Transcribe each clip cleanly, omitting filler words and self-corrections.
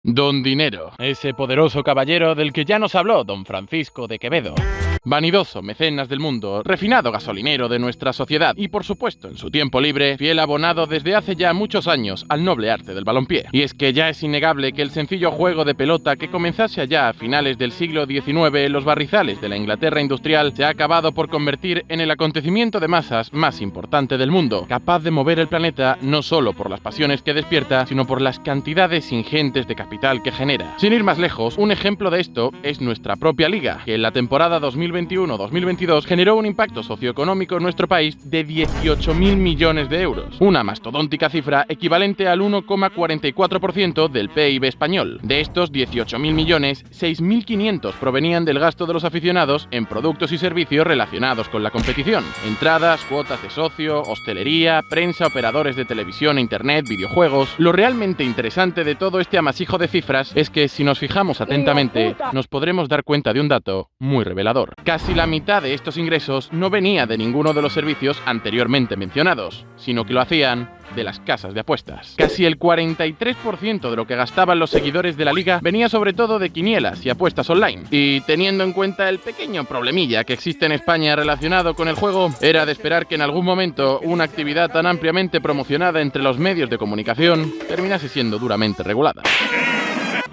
Don Dinero, ese poderoso caballero del que ya nos habló don Francisco de Quevedo. Vanidoso mecenas del mundo, refinado gasolinero de nuestra sociedad y, por supuesto, en su tiempo libre, fiel abonado desde hace ya muchos años al noble arte del balompié. Y es que ya es innegable que el sencillo juego de pelota que comenzase allá a finales del siglo XIX en los barrizales de la Inglaterra industrial se ha acabado por convertir en el acontecimiento de masas más importante del mundo, capaz de mover el planeta no solo por las pasiones que despierta, sino por las cantidades ingentes de capital que genera. Sin ir más lejos, un ejemplo de esto es nuestra propia liga, que en la temporada 2021-2022 generó un impacto socioeconómico en nuestro país de 18.000 millones de euros, una mastodóntica cifra equivalente al 1,44% del PIB español. De estos 18.000 millones, 6.500 provenían del gasto de los aficionados en productos y servicios relacionados con la competición: entradas, cuotas de socio, hostelería, prensa, operadores de televisión e internet, videojuegos. Lo realmente interesante de todo este amasijo de cifras es que, si nos fijamos atentamente, nos podremos dar cuenta de un dato muy revelador. Casi la mitad de estos ingresos no venía de ninguno de los servicios anteriormente mencionados, sino que lo hacían de las casas de apuestas. Casi el 43% de lo que gastaban los seguidores de la liga venía sobre todo de quinielas y apuestas online. Y teniendo en cuenta el pequeño problemilla que existe en España relacionado con el juego, era de esperar que en algún momento una actividad tan ampliamente promocionada entre los medios de comunicación terminase siendo duramente regulada.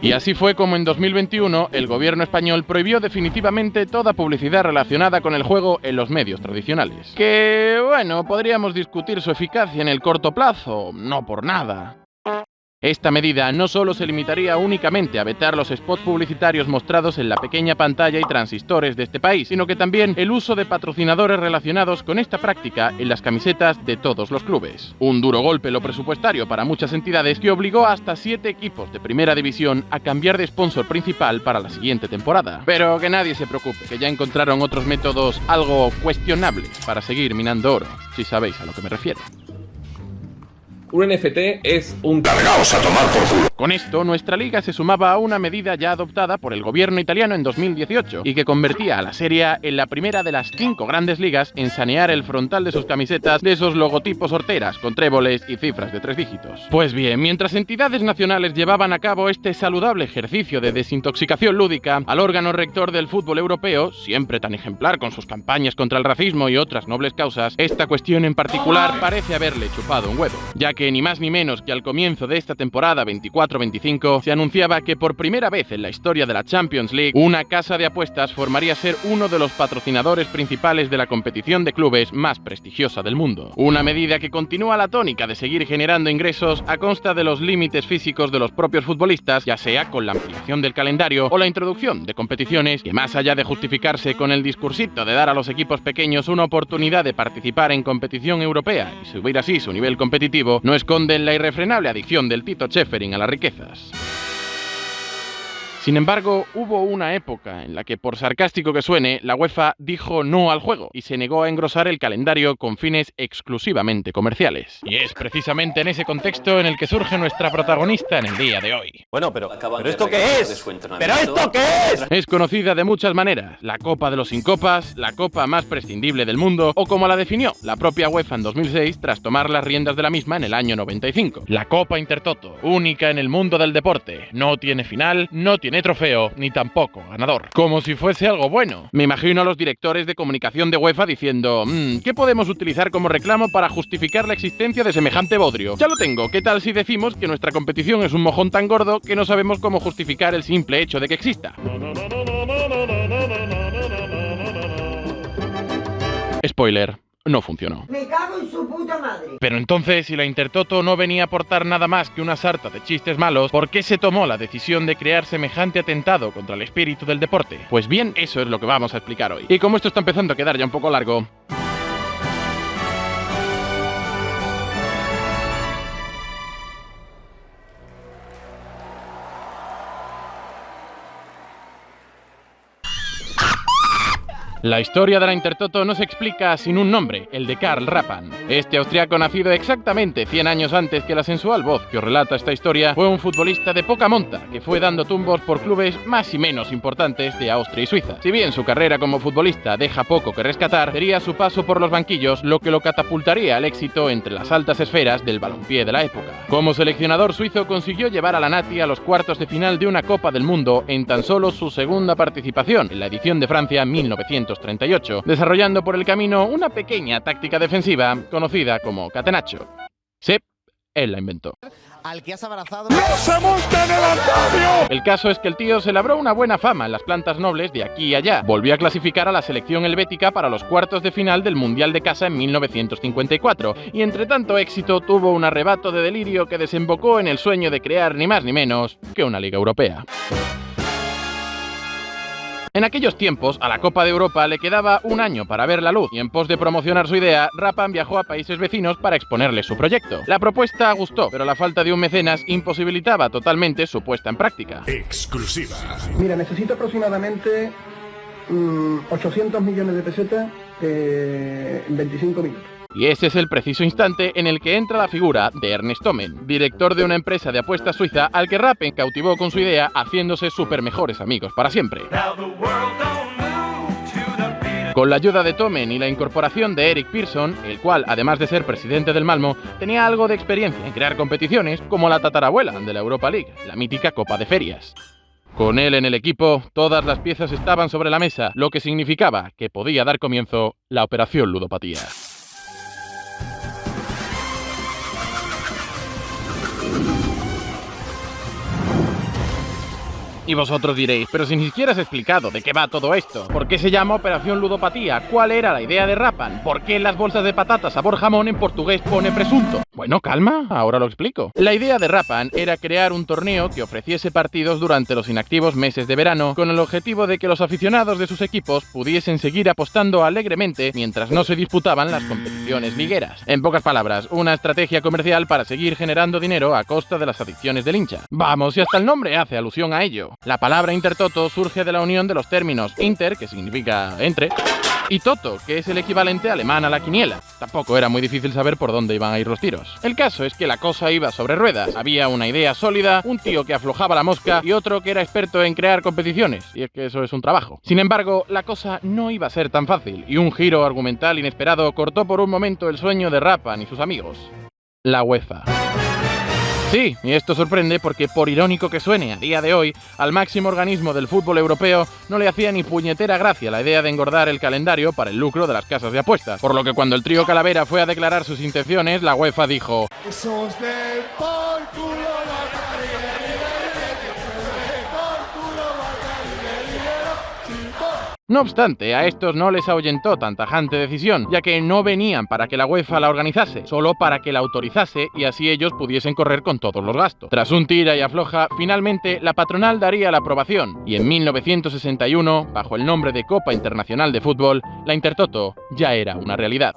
Y así fue como en 2021 el gobierno español prohibió definitivamente toda publicidad relacionada con el juego en los medios tradicionales. Que, bueno, podríamos discutir su eficacia en el corto plazo, no por nada. Esta medida no solo se limitaría únicamente a vetar los spots publicitarios mostrados en la pequeña pantalla y transistores de este país, sino que también el uso de patrocinadores relacionados con esta práctica en las camisetas de todos los clubes. Un duro golpe lo presupuestario para muchas entidades que obligó a hasta 7 equipos de primera división a cambiar de sponsor principal para la siguiente temporada. Pero que nadie se preocupe, que ya encontraron otros métodos algo cuestionables para seguir minando oro, si sabéis a lo que me refiero. Un NFT es un cargaos a tomar por culo. Con esto, nuestra liga se sumaba a una medida ya adoptada por el gobierno italiano en 2018 y que convertía a la Serie A en la primera de las 5 grandes ligas en sanear el frontal de sus camisetas de esos logotipos horteras con tréboles y cifras de 3 dígitos. Pues bien, mientras entidades nacionales llevaban a cabo este saludable ejercicio de desintoxicación lúdica, al órgano rector del fútbol europeo, siempre tan ejemplar con sus campañas contra el racismo y otras nobles causas, esta cuestión en particular parece haberle chupado un huevo, ya que ni más ni menos que al comienzo de esta temporada 24-25 se anunciaba que por primera vez en la historia de la Champions League, una casa de apuestas formaría ser uno de los patrocinadores principales de la competición de clubes más prestigiosa del mundo. Una medida que continúa la tónica de seguir generando ingresos a costa de los límites físicos de los propios futbolistas, ya sea con la ampliación del calendario o la introducción de competiciones que, más allá de justificarse con el discursito de dar a los equipos pequeños una oportunidad de participar en competición europea y subir así su nivel competitivo, no esconden la irrefrenable adicción del Tito Schäferin a las riquezas. Sin embargo, hubo una época en la que, por sarcástico que suene, la UEFA dijo no al juego y se negó a engrosar el calendario con fines exclusivamente comerciales. Y es precisamente en ese contexto en el que surge nuestra protagonista en el día de hoy. Bueno, pero ¿esto qué es? ¿Pero esto qué es? Es conocida de muchas maneras: la Copa de los Sin Copas, la copa más prescindible del mundo, o como la definió la propia UEFA en 2006 tras tomar las riendas de la misma en el año 95. La Copa Intertoto, única en el mundo del deporte. No tiene final, no tiene trofeo, ni tampoco ganador. Como si fuese algo bueno. Me imagino a los directores de comunicación de UEFA diciendo: ¿qué podemos utilizar como reclamo para justificar la existencia de semejante bodrio? Ya lo tengo, ¿qué tal si decimos que nuestra competición es un mojón tan gordo que no sabemos cómo justificar el simple hecho de que exista? Spoiler: no funcionó. Me cago en su puta madre. Pero entonces, si la Intertoto no venía a aportar nada más que una sarta de chistes malos, ¿por qué se tomó la decisión de crear semejante atentado contra el espíritu del deporte? Pues bien, eso es lo que vamos a explicar hoy. Y como esto está empezando a quedar ya un poco largo, La historia de la Intertoto no se explica sin un nombre, el de Karl Rappan. Este austriaco, nacido exactamente 100 años antes que la sensual voz que os relata esta historia, fue un futbolista de poca monta que fue dando tumbos por clubes más y menos importantes de Austria y Suiza. Si bien su carrera como futbolista deja poco que rescatar, sería su paso por los banquillos lo que lo catapultaría al éxito entre las altas esferas del balompié de la época. Como seleccionador suizo consiguió llevar a la Nati a los cuartos de final de una Copa del Mundo en tan solo su segunda participación, en la edición de Francia 1938, desarrollando por el camino una pequeña táctica defensiva conocida como catenaccio. Sí, él la inventó. Al que has abrazado... ¡No se monta en el estadio! El caso es que el tío se labró una buena fama en las plantas nobles de aquí y allá. Volvió a clasificar a la selección helvética para los cuartos de final del Mundial de Casa en 1954 y entre tanto éxito tuvo un arrebato de delirio que desembocó en el sueño de crear ni más ni menos que una Liga Europea. En aquellos tiempos, a la Copa de Europa le quedaba un año para ver la luz y en pos de promocionar su idea, Rappan viajó a países vecinos para exponerles su proyecto. La propuesta gustó, pero la falta de un mecenas imposibilitaba totalmente su puesta en práctica. Exclusiva. Mira, necesito aproximadamente 800 millones de pesetas en 25 minutos. Y ese es el preciso instante en el que entra la figura de Ernest Thommen, director de una empresa de apuestas suiza al que Rappan cautivó con su idea, haciéndose súper mejores amigos para siempre. Con la ayuda de Thommen y la incorporación de Erik Pearson, el cual, además de ser presidente del Malmö, tenía algo de experiencia en crear competiciones como la tatarabuela de la Europa League, la mítica Copa de Ferias. Con él en el equipo, todas las piezas estaban sobre la mesa, lo que significaba que podía dar comienzo la Operación Ludopatía. Y vosotros diréis, pero si ni siquiera has explicado de qué va todo esto. ¿Por qué se llama Operación Ludopatía? ¿Cuál era la idea de Rappan? ¿Por qué en las bolsas de patatas sabor jamón en portugués pone presunto? Bueno, calma, ahora lo explico. La idea de Rappan era crear un torneo que ofreciese partidos durante los inactivos meses de verano, con el objetivo de que los aficionados de sus equipos pudiesen seguir apostando alegremente mientras no se disputaban las competiciones ligueras. En pocas palabras, una estrategia comercial para seguir generando dinero a costa de las adicciones del hincha. Vamos, y hasta el nombre hace alusión a ello. La palabra Intertoto surge de la unión de los términos Inter, que significa entre, y Toto, que es el equivalente alemán a la quiniela. Tampoco era muy difícil saber por dónde iban a ir los tiros. El caso es que la cosa iba sobre ruedas. Había una idea sólida, un tío que aflojaba la mosca y otro que era experto en crear competiciones. Y es que eso es un trabajo. Sin embargo, la cosa no iba a ser tan fácil, y un giro argumental inesperado cortó por un momento el sueño de Rappan y sus amigos. La UEFA. Sí, y esto sorprende porque, por irónico que suene a día de hoy, al máximo organismo del fútbol europeo no le hacía ni puñetera gracia la idea de engordar el calendario para el lucro de las casas de apuestas. Por lo que cuando el trío Calavera fue a declarar sus intenciones, la UEFA dijo: ¡Esos de por culo! No obstante, a estos no les ahuyentó tan tajante decisión, ya que no venían para que la UEFA la organizase, solo para que la autorizase y así ellos pudiesen correr con todos los gastos. Tras un tira y afloja, finalmente la patronal daría la aprobación, y en 1961, bajo el nombre de Copa Internacional de Fútbol, la Intertoto ya era una realidad.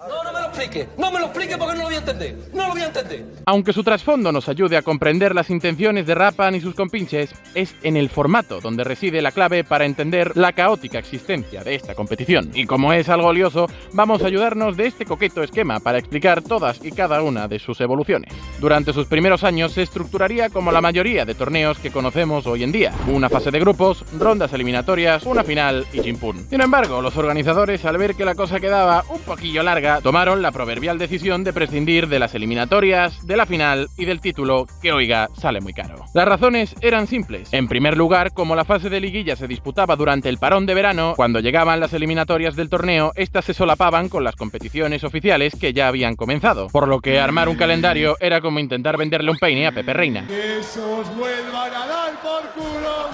No me lo explique porque no lo voy a entender. No lo voy a entender. Aunque su trasfondo nos ayude a comprender las intenciones de Rappan y sus compinches, es en el formato donde reside la clave para entender la caótica existencia de esta competición. Y como es algo lioso, vamos a ayudarnos de este coqueto esquema para explicar todas y cada una de sus evoluciones. Durante sus primeros años se estructuraría como la mayoría de torneos que conocemos hoy en día: una fase de grupos, rondas eliminatorias, una final y chimpún. Sin embargo, los organizadores, al ver que la cosa quedaba un poquillo larga, tomaron la proverbial decisión de prescindir de las eliminatorias, de la final y del título, que, oiga, sale muy caro. Las razones eran simples. En primer lugar, como la fase de liguilla se disputaba durante el parón de verano, cuando llegaban las eliminatorias del torneo, estas se solapaban con las competiciones oficiales que ya habían comenzado, por lo que armar un calendario era como intentar venderle un peine a Pepe Reina. Que esos vuelvan a dar por culo,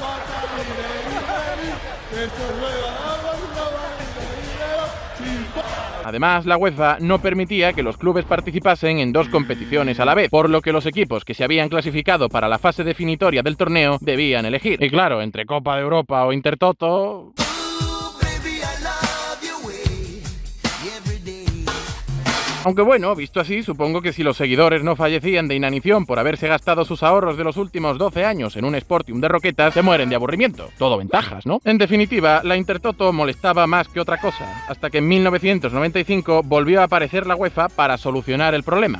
Además, la UEFA no permitía que los clubes participasen en dos competiciones a la vez, por lo que los equipos que se habían clasificado para la fase definitoria del torneo debían elegir. Y claro, entre Copa de Europa o Intertoto... Aunque bueno, visto así, supongo que si los seguidores no fallecían de inanición por haberse gastado sus ahorros de los últimos 12 años en un Sportium de Roquetas, se mueren de aburrimiento. Todo ventajas, ¿no? En definitiva, la Intertoto molestaba más que otra cosa, hasta que en 1995 volvió a aparecer la UEFA para solucionar el problema.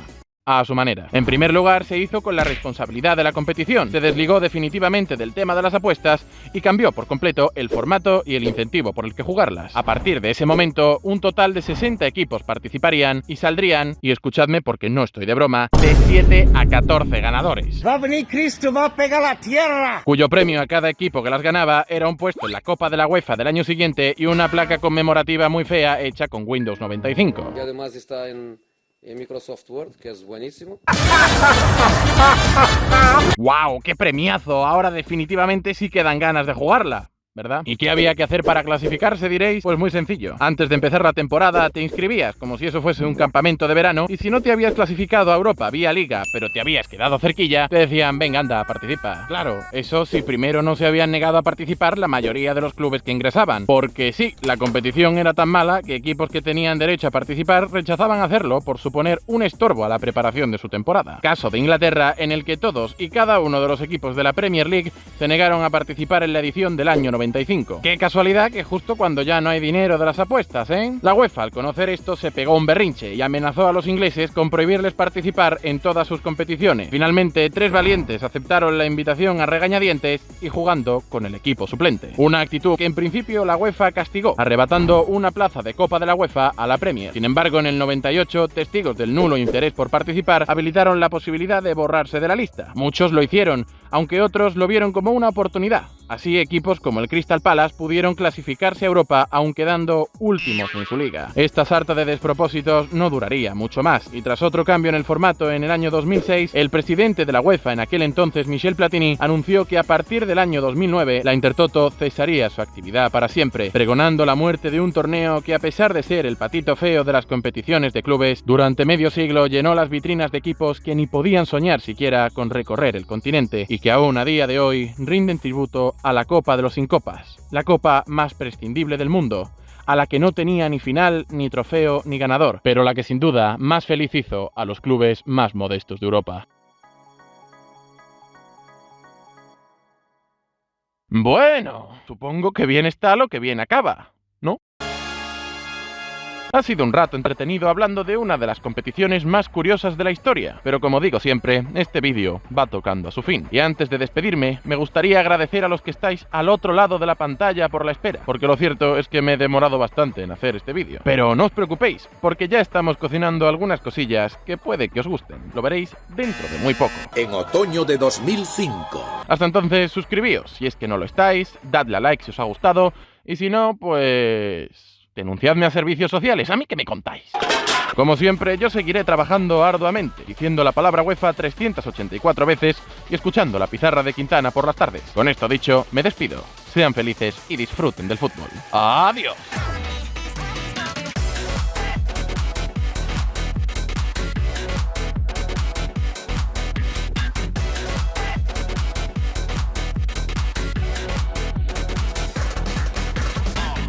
A su manera. En primer lugar, se hizo con la responsabilidad de la competición, se desligó definitivamente del tema de las apuestas y cambió por completo el formato y el incentivo por el que jugarlas. A partir de ese momento, un total de 60 equipos participarían y saldrían, y escuchadme porque no estoy de broma, de 7 a 14 ganadores. Va a venir Cristo, va a pegar la tierra. Cuyo premio a cada equipo que las ganaba era un puesto en la Copa de la UEFA del año siguiente y una placa conmemorativa muy fea hecha con Windows 95. Y además está en Microsoft Word, que es buenísimo. ¡Wow! ¡Qué premiazo! Ahora definitivamente sí que dan ganas de jugarla, ¿verdad? ¿Y qué había que hacer para clasificarse, diréis? Pues muy sencillo. Antes de empezar la temporada te inscribías, como si eso fuese un campamento de verano, y si no te habías clasificado a Europa vía Liga, pero te habías quedado cerquilla, te decían, venga, anda, participa. Claro, eso si primero no se habían negado a participar la mayoría de los clubes que ingresaban, porque sí, la competición era tan mala que equipos que tenían derecho a participar rechazaban hacerlo por suponer un estorbo a la preparación de su temporada. Caso de Inglaterra, en el que todos y cada uno de los equipos de la Premier League se negaron a participar en la edición del año 95. Qué casualidad que justo cuando ya no hay dinero de las apuestas, ¿eh? La UEFA, al conocer esto, se pegó un berrinche y amenazó a los ingleses con prohibirles participar en todas sus competiciones. Finalmente, 3 valientes aceptaron la invitación a regañadientes y jugando con el equipo suplente. Una actitud que en principio la UEFA castigó, arrebatando una plaza de Copa de la UEFA a la Premier. Sin embargo, en el 98, testigos del nulo interés por participar habilitaron la posibilidad de borrarse de la lista. Muchos lo hicieron, aunque otros lo vieron como una oportunidad. Así, equipos como el Crystal Palace pudieron clasificarse a Europa, aun quedando últimos en su liga. Esta sarta de despropósitos no duraría mucho más, y tras otro cambio en el formato en el año 2006, el presidente de la UEFA en aquel entonces, Michel Platini, anunció que a partir del año 2009 la Intertoto cesaría su actividad para siempre, pregonando la muerte de un torneo que, a pesar de ser el patito feo de las competiciones de clubes, durante medio siglo llenó las vitrinas de equipos que ni podían soñar siquiera con recorrer el continente, y que aún a día de hoy rinden tributo a la Copa de los Sin Copas, la copa más prescindible del mundo, a la que no tenía ni final, ni trofeo, ni ganador, pero la que sin duda más feliz hizo a los clubes más modestos de Europa. Bueno, supongo que bien está lo que bien acaba, ¿no? Ha sido un rato entretenido hablando de una de las competiciones más curiosas de la historia, pero como digo siempre, este vídeo va tocando a su fin. Y antes de despedirme, me gustaría agradecer a los que estáis al otro lado de la pantalla por la espera, porque lo cierto es que me he demorado bastante en hacer este vídeo. Pero no os preocupéis, porque ya estamos cocinando algunas cosillas que puede que os gusten. Lo veréis dentro de muy poco. En otoño de 2005. Hasta entonces, suscribíos si es que no lo estáis, dadle a like si os ha gustado, y si no, pues denunciadme a servicios sociales, ¿a mí qué me contáis? Como siempre, yo seguiré trabajando arduamente, diciendo la palabra UEFA 384 veces y escuchando la pizarra de Quintana por las tardes. Con esto dicho, me despido. Sean felices y disfruten del fútbol. ¡Adiós!